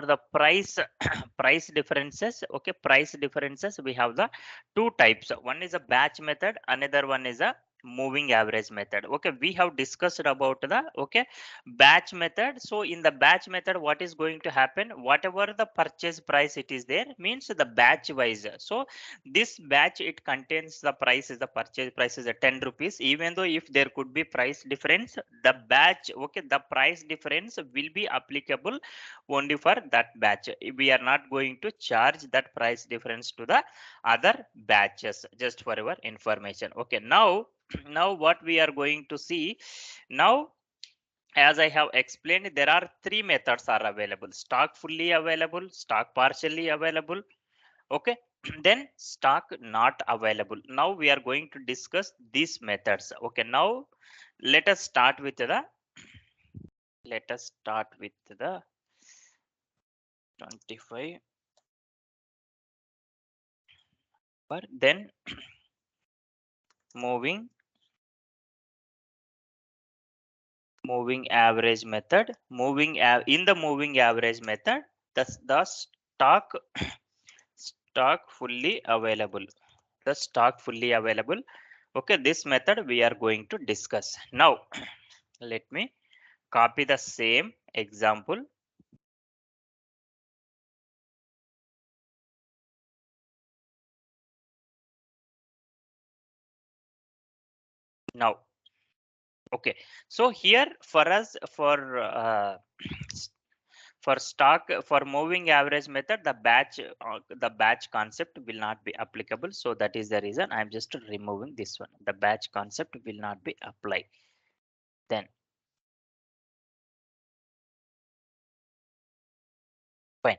the price price differences, okay, price differences, we have the two types. One is a batch method, another one is a moving average method. Okay, we have discussed about the, okay, batch method. So in the batch method, what is going to happen, whatever the purchase price it is there, means the batch wise. So this batch, it contains the price is the purchase price is a 10 rupees. Even though if there could be price difference, the batch, okay, the price difference will be applicable only for that batch. We are not going to charge that price difference to the other batches, just for your information. Okay, now now what we are going to see now, as I have explained, there are three methods are available: stock fully available, stock partially available, okay, then stock not available. Now we are going to discuss these methods. Okay, now let us start with the 25, but then moving average method. In the moving average method, the stock fully available, the stock fully available. Okay, this method we are going to discuss now. Let me copy the same example. Now, okay, so here for us, for stock, for moving average method, the batch concept will not be applicable. So that is the reason I'm just removing this one. The batch concept will not be applied. Then fine.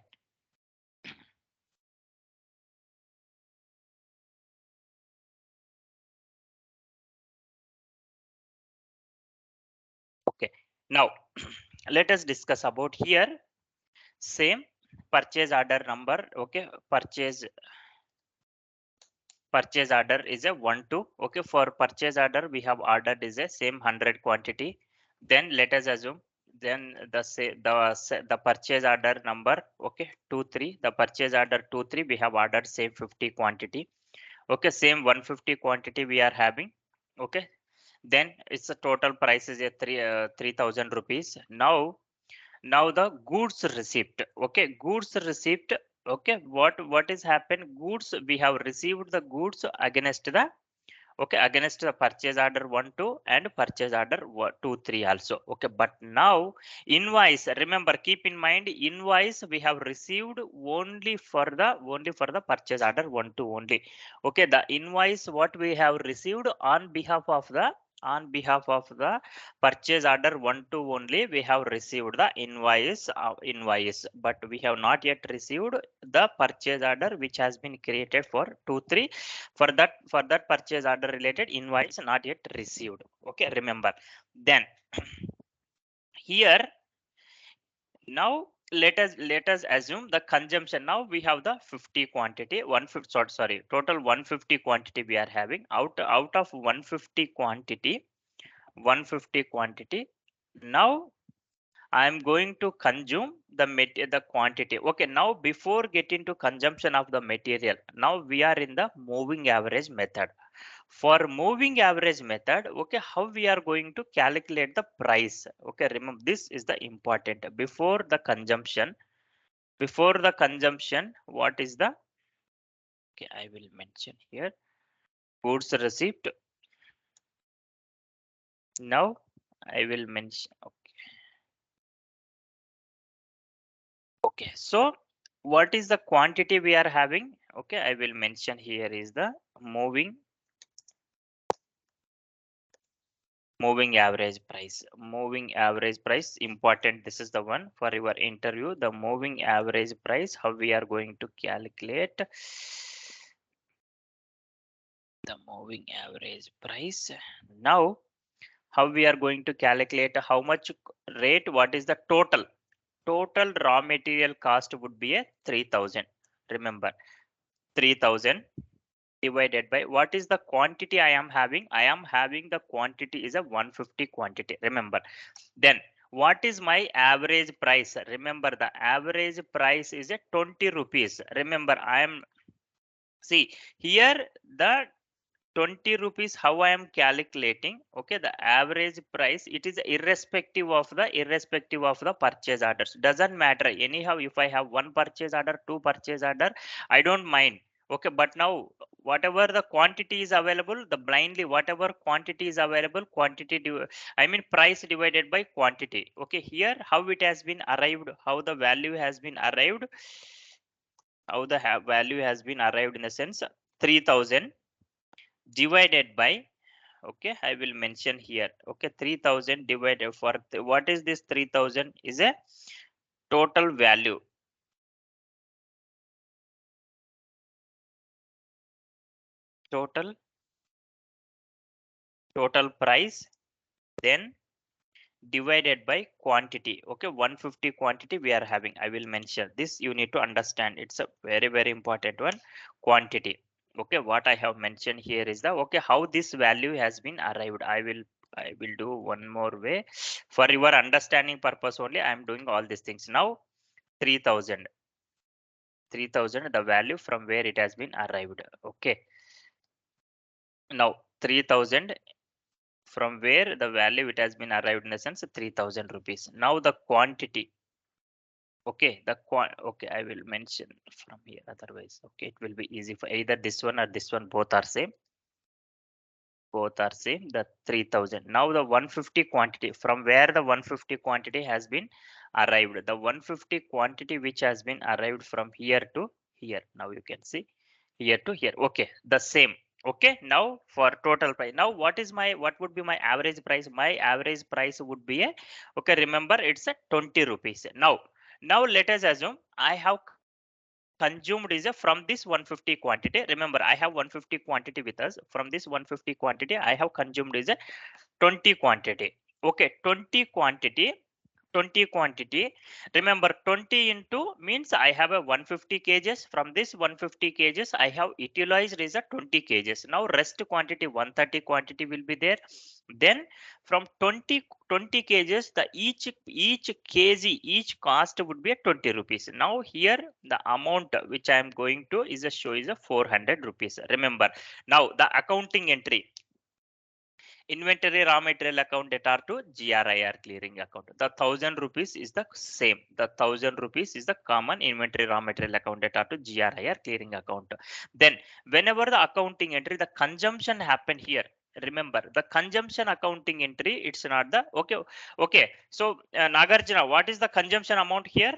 Okay, now let us discuss about here same purchase order number. Okay, purchase order is a 1 2. Okay, for purchase order we have ordered is a same 100 quantity. Then let us assume, then the purchase order number, okay, 2 3, the purchase order 2 3, we have ordered same 50 quantity. Okay, same 150 quantity we are having. Okay, then it's a total price is a 3000 rupees. Now the goods receipt. Okay, goods receipt. Okay, what is happened, goods, we have received the goods against the, okay, against the purchase order 1 2 and purchase order 2 3 also. Okay, but now invoice, remember, keep in mind, invoice we have received only for the purchase order 1 2 only. Okay, the invoice what we have received on behalf of the, purchase order 1 2 only, we have received the invoice, but we have not yet received the purchase order which has been created for 2 3. For that purchase order related invoice not yet received. Okay, remember. Then here, now let us assume the consumption. Now we have the 50 quantity, 150, total 150 quantity we are having. Out of 150 quantity, now I am going to consume the quantity. Okay, now before getting to consumption of the material, now we are in the moving average method. For moving average method, okay, how we are going to calculate the price? Okay, remember, this is the important. Before the consumption, what is the, okay, I will mention here goods receipt. Now I will mention, okay, so what is the quantity we are having? Okay, I will mention here is the moving average price. Moving average price important. This is the one for your interview. The moving average price, how we are going to calculate the moving average price. Now, how we are going to calculate how much rate, what is the total raw material cost would be a 3000. Remember, 3000 divided by what is the quantity I am having. I am having the quantity is a 150 quantity. Remember, then what is my average price? Remember, the average price is a 20 rupees. Remember, I am, see here, the 20 rupees, how I am calculating, okay, the average price, it is irrespective of the purchase orders. Doesn't matter. Anyhow, if I have one purchase order, two purchase order, I don't mind. Okay, but now whatever the quantity is available, the blindly whatever quantity is available, I mean price divided by quantity. Okay, here how it has been arrived, how the value has been arrived, how the value has been arrived, in the sense 3000 divided by, okay, I will mention here, okay, 3000 divided for what is this? 3000 is a total value, total price, then divided by quantity. Okay, 150 quantity we are having. I will mention this, you need to understand, it's a very very important one, quantity. Okay, what I have mentioned here is the, okay, how this value has been arrived. I will do one more way for your understanding purpose only. I am doing all these things now. 3000, the value from where it has been arrived. Okay, now 3000 from where the value it has been arrived, in the sense 3000 rupees. Now the quantity, okay, okay, I will mention from here, otherwise, okay, it will be easy for either this one or this one, both are same, the 3000. Now the 150 quantity, from where the 150 quantity has been arrived, the 150 quantity which has been arrived from here to here. Now you can see here to here. Okay, the same. Okay, now for total price, now what would be my average price? My average price would be a, okay, remember it's a 20 rupees. Now let us assume I have consumed is a, from this 150 quantity. Remember, I have 150 quantity with us. From this 150 quantity, I have consumed is a 20 quantity. Okay, 20 quantity. Remember, 20 into means I have a 150 kgs. From this 150 kgs, I have utilized is a 20 kgs. Now rest quantity 130 quantity will be there. Then from 20 kgs, the each kg, each cost would be a 20 rupees. Now here the amount which I am going to is a show is a 400 rupees. Remember, now the accounting entry, inventory raw material account debtor to GRIR clearing account. The 1000 rupees is the same. The 1000 rupees is the common inventory raw material account debtor to GRIR clearing account. Then whenever the accounting entry, the consumption happen here. Remember, the consumption accounting entry, it's not the, okay. Okay, so Nagarjuna, what is the consumption amount here?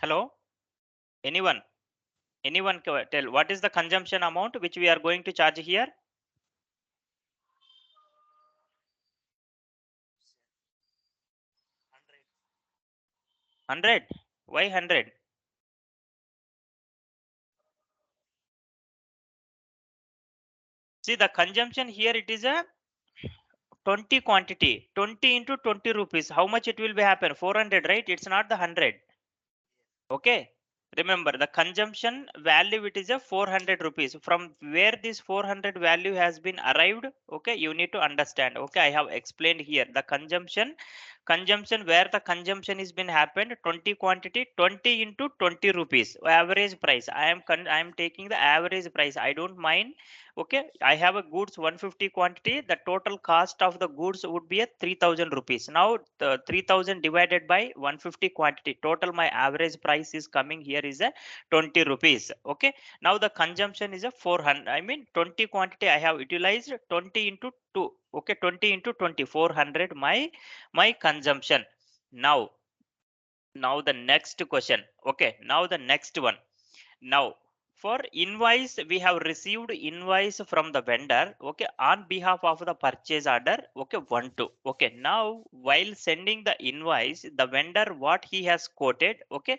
Hello, anyone? Anyone tell what is the consumption amount which we are going to charge here? 100. Why 100? See the consumption here, it is a 20 quantity, 20 into 20 rupees. How much it will be happen? 400, right? It's not the 100. Okay. Remember the consumption value, it is a 400 rupees. From where this 400 value has been arrived, okay, you need to understand. Okay, I have explained here the consumption where the consumption is been happened, 20 quantity, 20 into 20 rupees average price. I am taking the average price. I don't mind. Okay, I have a goods 150 quantity. The total cost of the goods would be a 3000 rupees. Now the 3000 divided by 150 quantity, total my average price is coming here is a 20 rupees. Okay, now the consumption is a 400. I mean 20 quantity I have utilized, 20 into 2. Okay, 20 into 20, 400 my consumption. Now the next question. Okay, now the next one. Now for invoice, we have received invoice from the vendor, okay, on behalf of the purchase order, okay, 1 2. Okay, now while sending the invoice, the vendor what he has quoted, okay,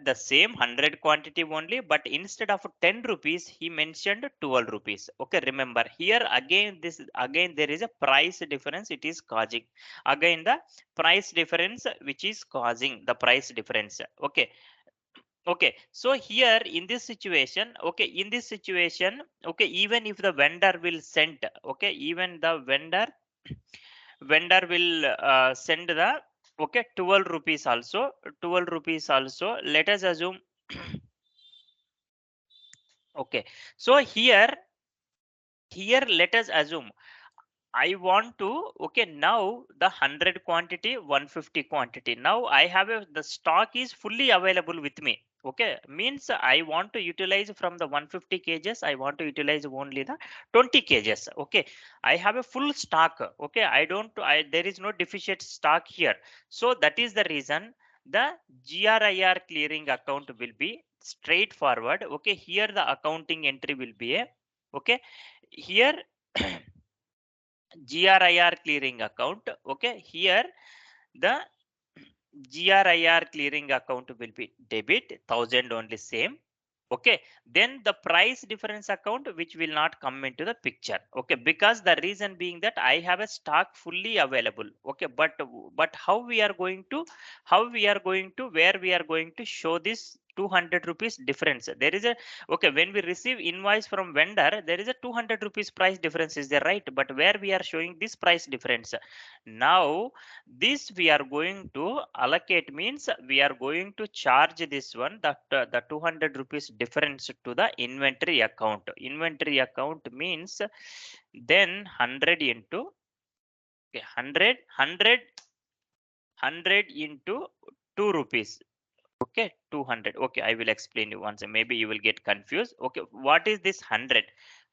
the same 100 quantity only, but instead of 10 rupees he mentioned 12 rupees. Okay, remember here again there is a price difference, it is causing again the price difference which is causing the price difference. Okay, okay, so here in this situation, okay, in this situation, okay, even if the vendor will send, okay, even the vendor vendor will send the 12 rupees also. 12 rupees also. Let us assume okay. So here let us assume I want to, now the 100 quantity, 150 quantity. Now I have the stock is fully available with me. Okay, means I want to utilize from the 150 kgs, I want to utilize only the 20 kgs. Okay, I have a full stock. Okay, there is no deficient stock here. So that is the reason the GRIR clearing account will be straightforward. Okay, here the accounting entry will be a, okay, here GRIR clearing account. Okay, here the GRIR clearing account will be debit 1000 only same. Okay, then the price difference account which will not come into the picture. Okay, because the reason being that I have a stock fully available. Okay, but where we are going to show this 200 rupees difference. There is a, okay, when we receive invoice from vendor, there is a 200 rupees price difference is there, right? But where we are showing this price difference, now this we are going to allocate, means we are going to charge this one, the 200 rupees difference to the inventory account. Inventory account means then 100 into, okay, 100 into 2 rupees. Okay, 200. Okay, I will explain you once. Maybe you will get confused. Okay, what is this 100?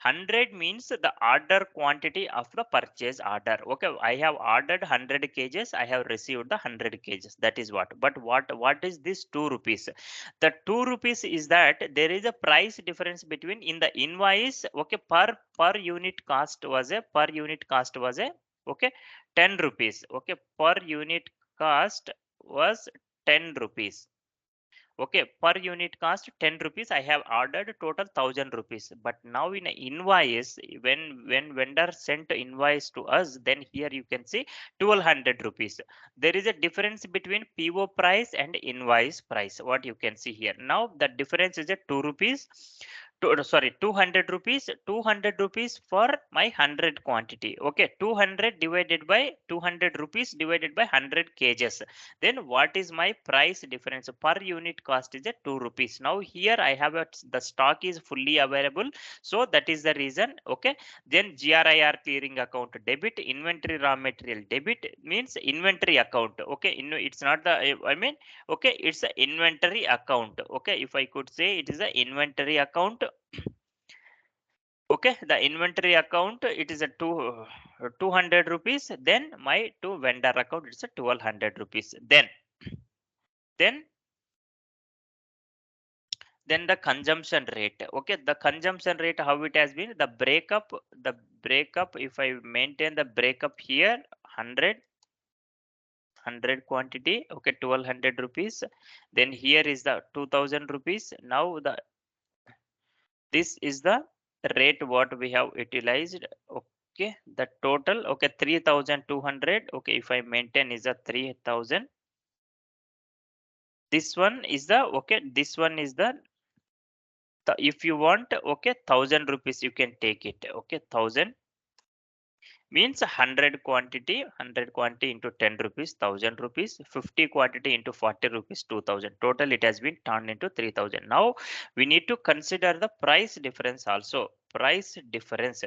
100 means the order quantity of the purchase order. Okay, I have ordered 100 kgs. I have received the 100 kgs. That is what. But what is this 2 rupees? The 2 rupees is that there is a price difference between in the invoice. Okay, per unit cost was a, okay, 10 rupees. Okay, per unit cost was 10 rupees. Okay, per unit cost 10 rupees, I have ordered total 1000 rupees. But now in a invoice, when vendor sent invoice to us, then here you can see 1200 rupees. There is a difference between PO price and invoice price, what you can see here. Now the difference is a 2 rupees, sorry, 200 rupees. 200 rupees for my 100 quantity. Okay, 200 divided by 200 rupees divided by 100 kgs. Then what is my price difference? Per unit cost is a 2 rupees. Now here I have the stock is fully available, so that is the reason. Okay, then GRIR clearing account debit, inventory raw material debit, means inventory account. Okay, it's not the, I mean, okay, it's a inventory account. Okay, if I could say it is a inventory account. Okay, the inventory account, it is a 200 rupees. Then my to vendor account, it's a 1200 rupees. Then then the consumption rate. Okay, the consumption rate, how it has been, the breakup, if I maintain the breakup here, 100 quantity. Okay, 1200 rupees. Then here is the 2000 rupees. Now this is the rate what we have utilized. Okay, the total, okay, 3200. Okay, if I maintain is a 3000. This one is the, okay, this one is the, if you want, okay, 1000 rupees you can take it. Okay, 1000 means 100 quantity into 10 rupees, 1000 rupees. 50 quantity into 40 rupees, 2000. Total it has been turned into 3000. Now we need to consider the price difference also. Price difference,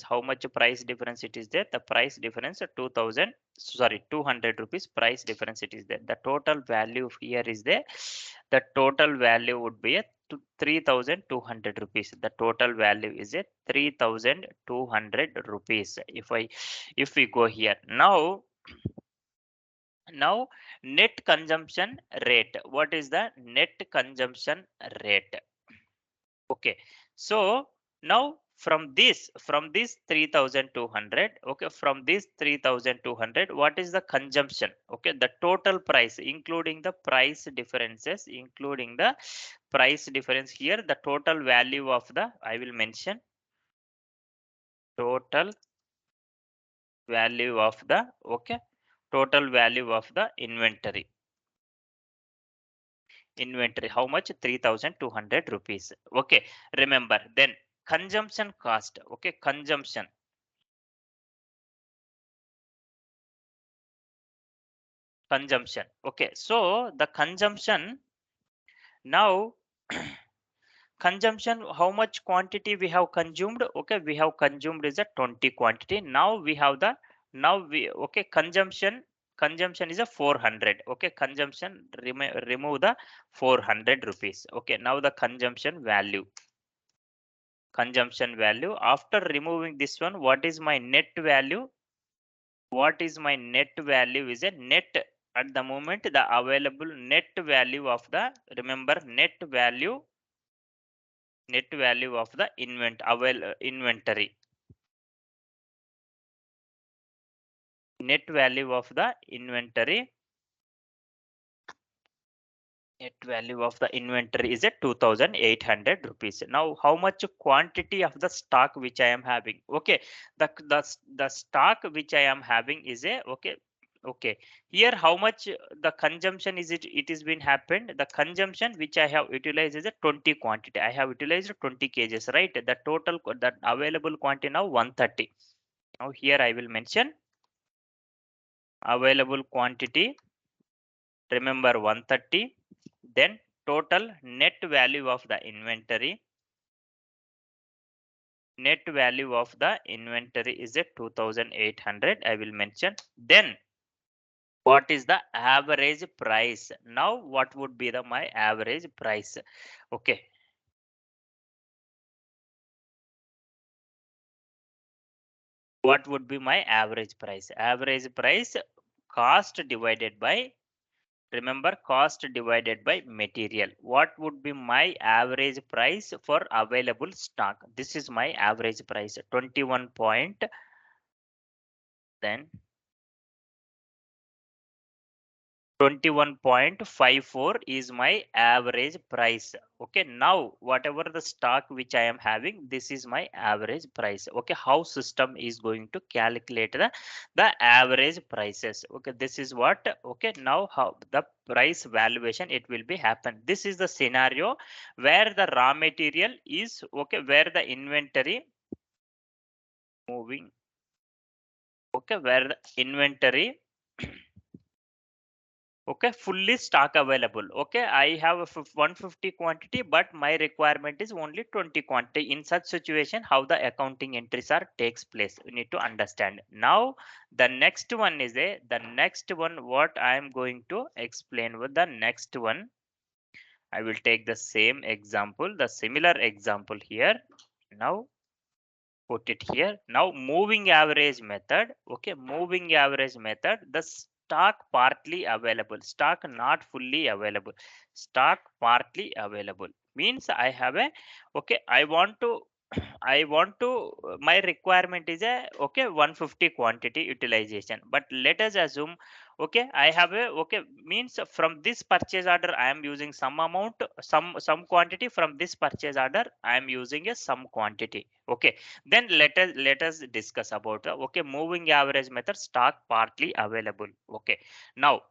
how much price difference it is there? The price difference 2000, sorry, 200 rupees price difference it is there. The total value here is there. The total value would be a 3200 rupees. The total value is a 3200 rupees. If we go here now, net consumption rate. What is the net consumption rate? Okay, so now from this 3200, okay, from this 3200, what is the consumption? Okay, the total price including the price differences, including the price difference here, the total value of the, I will mention total value of the, okay, total value of the inventory, how much? 3200 rupees. Okay, remember, then consumption cost. Okay, consumption consumption. Okay, so the consumption now consumption, how much quantity we have consumed? Okay, we have consumed is a 20 quantity. Now we have the okay, consumption is a 400. Okay, consumption remove the 400 rupees. Okay, now the consumption value after removing this one, what is my net value? What is my net value is a net at the moment, the available net value of the, remember, net value of the inventory, net value of the inventory, net value of the inventory is at 2800 rupees. Now how much quantity of the stock which I am having? Okay, the stock which I am having is a, okay, here how much the consumption is, it is been happened, the consumption which I have utilized is a 20 quantity, I have utilized 20 kgs, right? The total that available quantity now 130. Now here I will mention available quantity, remember 130, then total net value of the inventory, net value of the inventory is at 2800, I will mention. Then what is the average price? Now what would be the my average price? Okay, what would be my average price? Average price, cost divided by, remember, cost divided by material. What would be my average price for available stock? This is my average price, 21 point, then 21.54 is my average price. Okay, now whatever the stock which I am having, this is my average price. Okay, how system is going to calculate the average prices? Okay, this is what, okay, now how the price valuation it will be happen. This is the scenario where the raw material is, okay, where the inventory moving, okay, where the inventory, okay, fully stock available. Okay, I have a 150 quantity, but my requirement is only 20 quantity. In such situation, how the accounting entries are takes place, you need to understand. Now the next one is the next one, what I am going to explain with the next one, I will take the same example, the similar example here. Now put it here. Now moving average method, okay, moving average method, the stock partly available, stock not fully available, stock partly available means I have a, okay, I want to I want to, my requirement is a, okay, 150 quantity utilization, but let us assume, okay, I have a, okay, means from this purchase order I am using some amount, some quantity, from this purchase order I am using a some quantity. Okay, then let us discuss about the, okay, moving average method, stock partly available. Okay, now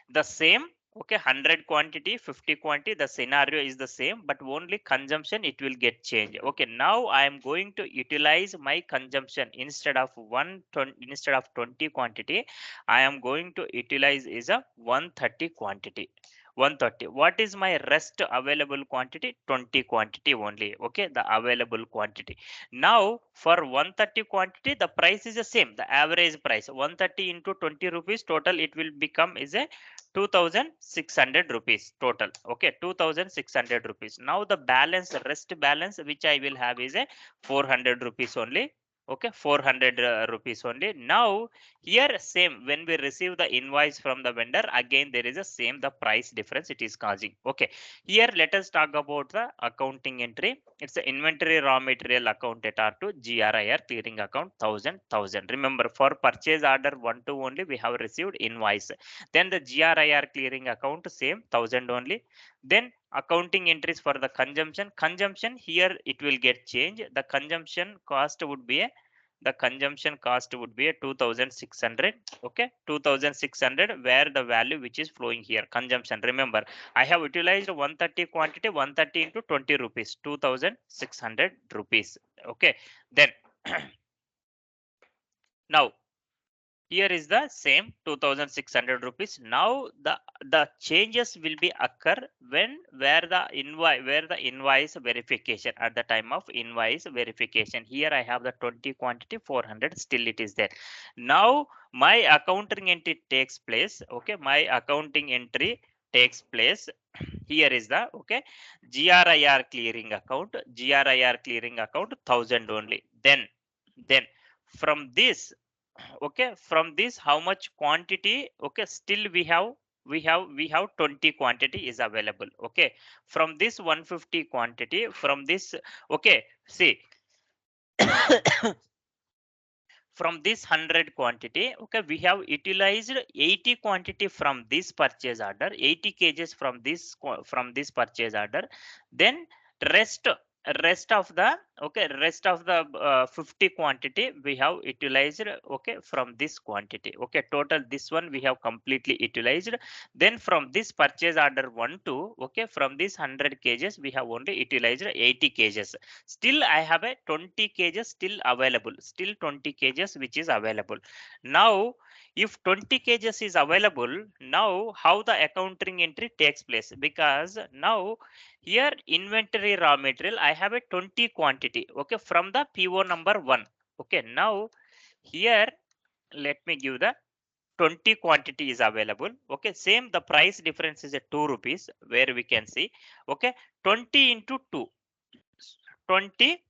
the same, okay, 100 quantity, 50 quantity, the scenario is the same, but only consumption it will get changed. Okay, now I am going to utilize my consumption, instead of 20 quantity, I am going to utilize is a 130 quantity. 130, what is my rest available quantity? 20 quantity only. Okay, the available quantity. Now for 130 quantity, the price is the same, the average price 130 into 20 rupees, total it will become is a 2600 rupees total. Okay, 2600 rupees. Now the balance, rest balance which I will have is a 400 rupees only. Okay, 400 rupees only. Now here same, when we receive the invoice from the vendor, again there is a same, the price difference it is causing. Okay, here let us talk about the accounting entry. It's the inventory raw material account at R2, GRIR clearing account 1000. Remember, for purchase order 1 to only we have received invoice. Then the GRIR clearing account same 1000 only. Then accounting entries for the consumption here it will get changed. The consumption cost would be a, the consumption cost would be a 2600. Okay, 2600, where the value which is flowing here, consumption, remember I have utilized 130 quantity, 130 into 20 rupees, 2600 rupees. Okay, then now Here is the same 2600 rupees. Now the changes will be occur when where the invoice verification, at the time of invoice verification. Here I have the 20 quantity 400, still it is there. Now my accounting entry takes place. Okay, my accounting entry takes place. Here is the okay GRIR clearing account. GRIR clearing account 1000 only. Then from this, okay, from this how much quantity, okay, still we have 20 quantity is available. Okay, from this 150 quantity, from this, okay, see, from this 100 quantity, okay, we have utilized 80 quantity from this purchase order, 80 kgs from from this purchase order. Then rest rest of the, okay, rest of the 50 quantity we have utilized, okay, from this quantity. Okay, total this one we have completely utilized. Then from this purchase order 1 to, okay, from this 100 kgs we have only utilized 80 kgs. Still I have a 20 kgs still available, still 20 kgs which is available. Now if 20 kgs is available, now how the accounting entry takes place? Because now here inventory raw material I have a 20 quantity, okay, from the PO number 1. Okay, now here let me give the 20 quantity is available. Okay, same the price difference is a 2 rupees, where we can see, okay, 20 into 2, 20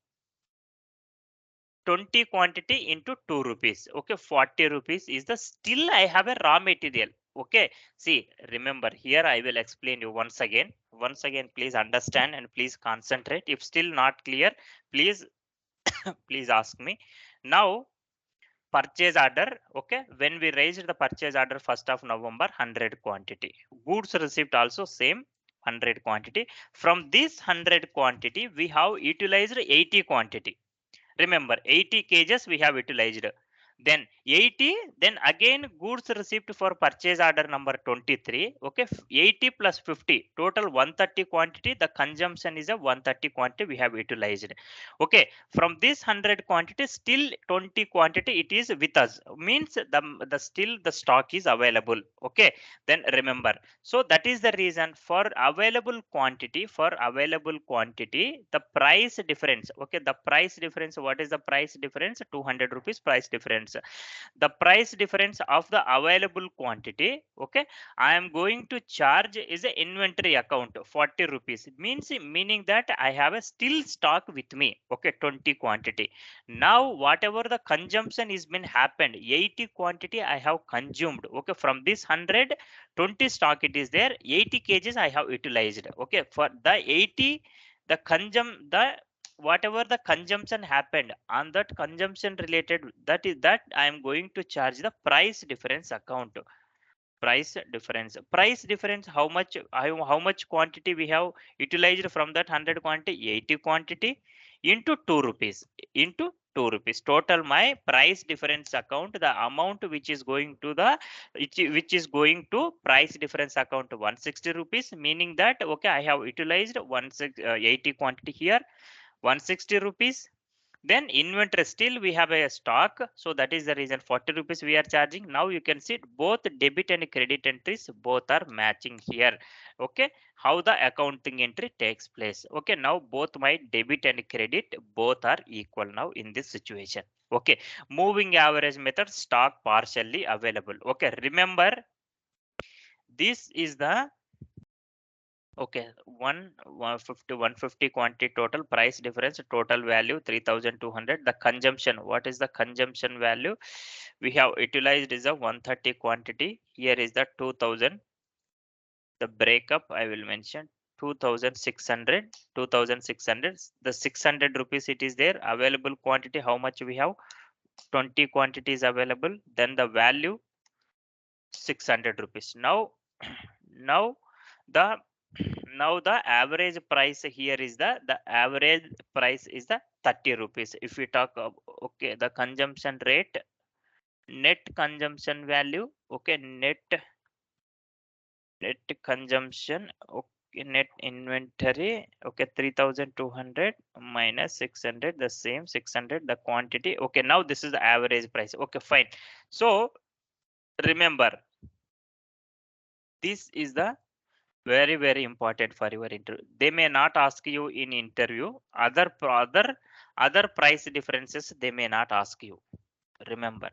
20 quantity into 2 rupees. Okay, 40 rupees is the, still I have a raw material. Okay, see, remember here I will explain you once again. Once again, please understand and please concentrate. If still not clear, please please ask me. Now purchase order, okay, when we raised the purchase order 1st of November, 100 quantity. Goods receipt also same 100 quantity. From this 100 quantity, we have utilized 80 quantity. Remember 80 kgs we have utilized. Then 80, then again goods received for purchase order number 23. Okay, 80 plus 50, total 130 quantity. The consumption is a 130 quantity we have utilized. Okay, from this 100 quantity, still 20 quantity it is with us, means the still the stock is available. Okay, then remember, so that is the reason for available quantity, the price difference. Okay, the price difference, what is the price difference? 200 rupees price difference. The price difference of the available quantity, okay, I am going to charge is a inventory account 40 rupees, meaning that I have a still stock with me. Okay, 20 quantity. Now whatever the consumption is been happened, 80 quantity I have consumed. Okay, from this 100, 20 stock it is there, 80 kgs I have utilized. Okay, for the 80, the whatever the consumption happened on that consumption related, that is that I am going to charge the price difference account. Price difference, how much quantity we have utilized from that 100 quantity? 80 quantity into 2 rupees, into 2 rupees. Total my price difference account, the amount which is going to the, which is going to price difference account 160 rupees, meaning that okay, I have utilized 80 quantity here, 160 rupees. Then inventory, still we have a stock, so that is the reason 40 rupees we are charging. Now you can see both debit and credit entries both are matching here. Okay, how the accounting entry takes place. Okay, now both my debit and credit both are equal now in this situation. Okay, moving average method, stock partially available. Okay, remember this is the, okay, 150 quantity total price difference, total value 3200. The consumption, what is the consumption value? We have utilized is a 130 quantity. Here is the 2000. The breakup I will mention, 2600, 2600. The 600 rupees it is there. Available quantity, how much we have? 20 quantities available. Then the value 600 rupees. Now now the now the average price here is the average price is the 30 rupees. If we talk okay, the consumption rate, net consumption value, okay, net consumption, okay, net inventory, okay, 3200 minus 600, the same 600, the quantity. Okay, now this is the average price. Okay, fine. So remember, this is the very important for your interview. They may not ask you in interview. Other price differences they may not ask you. Remember,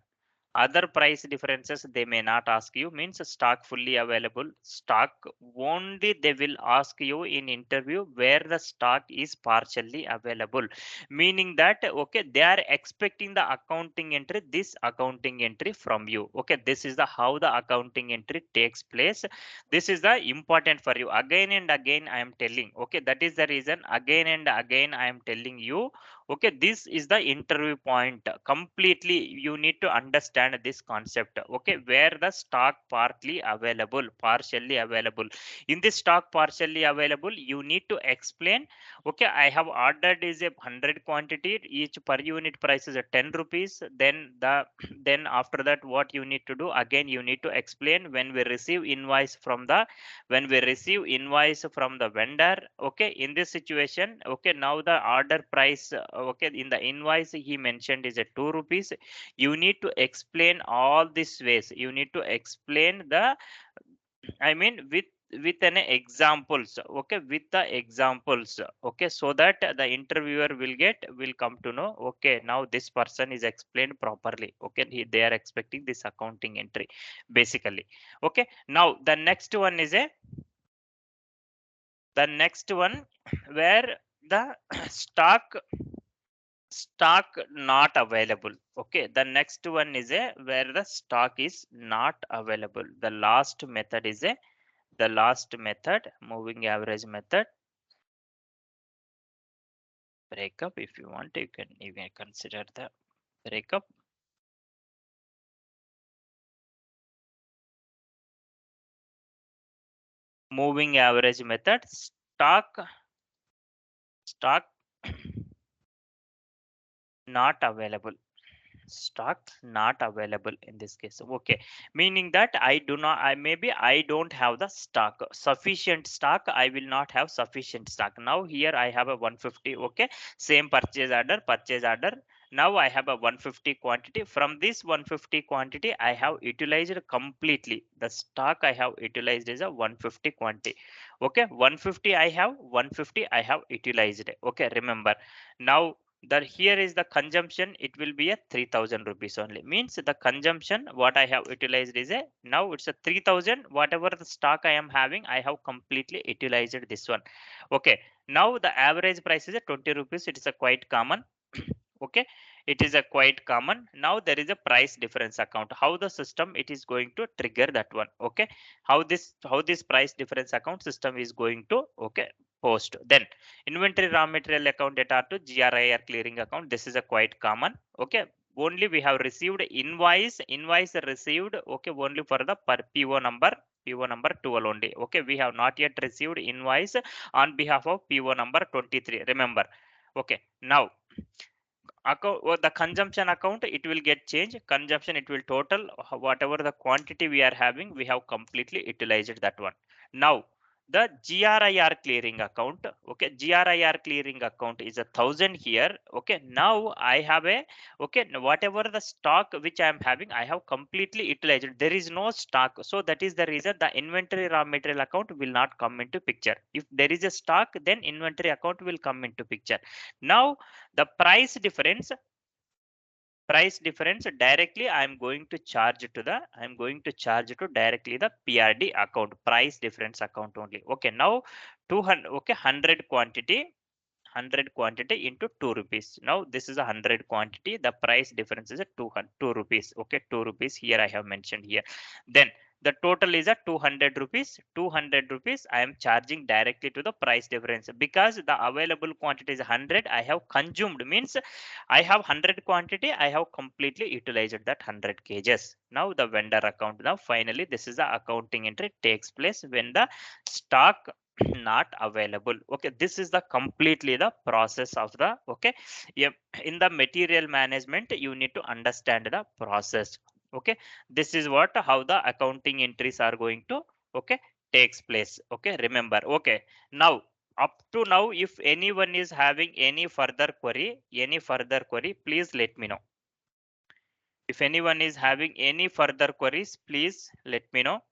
other price differences they may not ask you, means stock fully available stock only they will ask you in interview where the stock is partially available, meaning that okay, they are expecting the accounting entry, this accounting entry from you. Okay, this is the how the accounting entry takes place. This is the important for you. Again and again I am telling, okay, that is the reason again and again I am telling you. Okay, this is the interview point completely. You need to understand this concept. Okay, where the stock partially available. In this stock partially available, you need to explain. Okay, I have ordered is a 100 quantity, each per unit price is a 10 rupees. Then then after that what you need to do, again you need to explain when we receive invoice from the vendor. Okay, in this situation, okay, now the order price, okay, in the invoice he mentioned is a 2 rupees. You need to explain all these ways. You need to explain the, I mean, with an examples. Okay, with the examples. Okay, so that the interviewer will come to know, okay, now this person is explained properly. Okay, they are expecting this accounting entry basically. Okay, now the next one is a the next one where the stock not available. Okay, the next one is a where the stock is not available. The last method, moving average method. Breakup, if you want, you can consider the breakup. Moving average method, stock not available. Stock not available in this case. Okay, meaning that I don't have the stock, sufficient stock. I will not have sufficient stock. Now here I have a 150. Okay, same purchase order. Now I have a 150 quantity. From this 150 quantity I have utilized completely the stock. I have utilized is a 150 quantity. Okay, 150 I have, 150 I have utilized. Okay, remember. Now that here is the consumption, it will be a 3000 rupees only, means the consumption what I have utilized is a, now it's a 3000. Whatever the stock I am having, I have completely utilized this one. Okay, now the average price is a 20 rupees. It is a quite common. Okay, it is a quite common. Now there is a price difference account. How the system it is going to trigger that one. Okay, how this price difference account system is going to, okay, post. Then inventory raw material account data to GRIR clearing account. This is a quite common. Okay, only we have received invoice received. Okay, only for the per PO number 12 only. Okay, we have not yet received invoice on behalf of PO number 23. Remember. Okay, now account, the consumption account, it will get changed. Consumption, it will total whatever the quantity we are having, we have completely utilized that one. Now the GRIR clearing account. Okay, GRIR clearing account is 1,000 here. Okay, now I have a, okay, whatever the stock which I am having, I have completely utilized. There is no stock, so that is the reason the inventory raw material account will not come into picture. If there is a stock, then inventory account will come into picture. Now the price difference directly I'm going to charge to directly the PRD account, price difference account only. Okay, now 200, okay, 100 quantity into 2 rupees. Now this is a 100 quantity. The price difference is a 2 rupees. Okay, 2 rupees here I have mentioned here. Then the total is a 200 rupees. 200 rupees I am charging directly to the price difference, because the available quantity is 100. I have consumed, means I have 100 quantity. I have completely utilized that 100 kgs. Now the vendor account. Now finally this is the accounting entry takes place when the stock not available. Okay, this is the completely the process of the, okay, yeah, in the material management you need to understand the process. Okay, this is what how the accounting entries are going to, okay, takes place. Okay, remember. Okay, now up to now, if anyone is having any further query, please let me know. If anyone is having any further queries, please let me know.